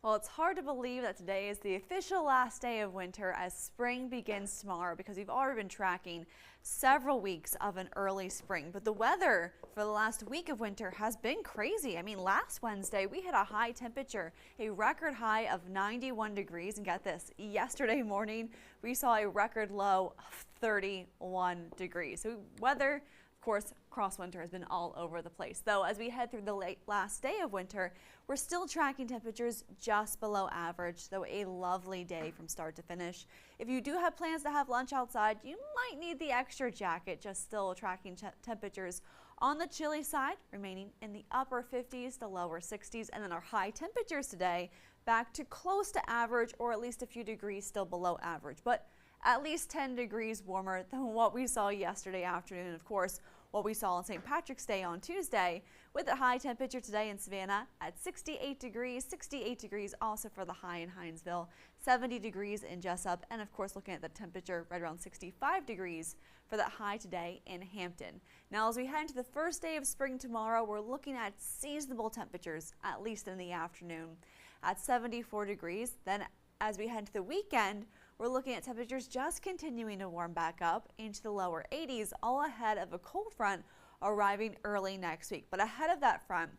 Well, it's hard to believe that today is the official last day of winter as spring begins tomorrow because we've already been tracking several weeks of an early spring. But the weather for the last week of winter has been crazy. I mean, last Wednesday we hit a high temperature, a record high of 91 degrees. And get this, yesterday morning we saw a record low of 31 degrees. So weather, of course, across winter has been all over the place. Though as we head through the last day of winter, we're still tracking temperatures just below average, though a lovely day from start to finish. If you do have plans to have lunch outside, you might need the extra jacket, just still tracking temperatures on the chilly side, remaining in the upper 50s to lower 60s, and then our high temperatures today back to close to average or at least a few degrees still below average, but at least 10 degrees warmer than what we saw yesterday afternoon. Of course, what we saw on St. Patrick's Day on Tuesday, with a high temperature today in Savannah at 68 degrees also for the high in Hinesville, 70 degrees in Jessup, and of course looking at the temperature right around 65 degrees for that high today in Hampton. Now as we head into the first day of spring tomorrow, we're looking at seasonable temperatures, at least in the afternoon, at 74 degrees. Then as we head into the weekend, we're looking at temperatures just continuing to warm back up into the lower 80s, all ahead of a cold front arriving early next week. But ahead of that front,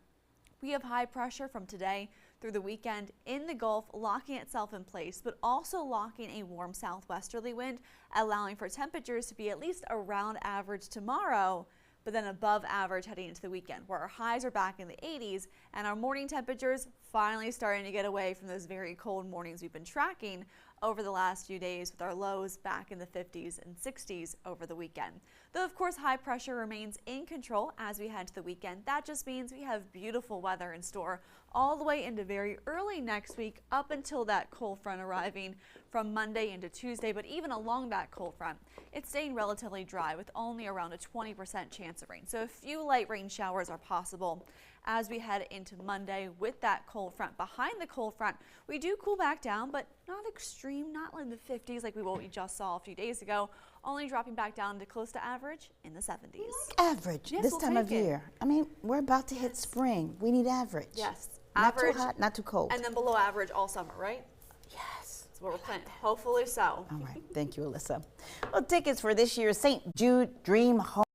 we have high pressure from today through the weekend in the Gulf, locking itself in place, but also locking a warm southwesterly wind, allowing for temperatures to be at least around average tomorrow, but then above average heading into the weekend, where our highs are back in the 80s and our morning temperatures finally starting to get away from those very cold mornings we've been tracking over the last few days, with our lows back in the 50s and 60s over the weekend. Though of course high pressure remains in control as we head to the weekend, that just means we have beautiful weather in store all the way into very early next week, up until that cold front arriving from Monday into Tuesday. But even along that cold front, it's staying relatively dry with only around a 20% chance of rain. So a few light rain showers are possible as we head into Monday with that cold front. Behind the cold front, we do cool back down, but not extreme, not in the 50s like what we just saw a few days ago, only dropping back down to close to average in the 70s. Average yes, this we'll time of year. I mean, we're about to hit spring. We need average. Yes. Not Average, too hot, not too cold. and then below average all summer, right? Yes. That's what we're planning. Hopefully so. All right. Thank you, Alyssa. Well, tickets for this year's St. Jude Dream Home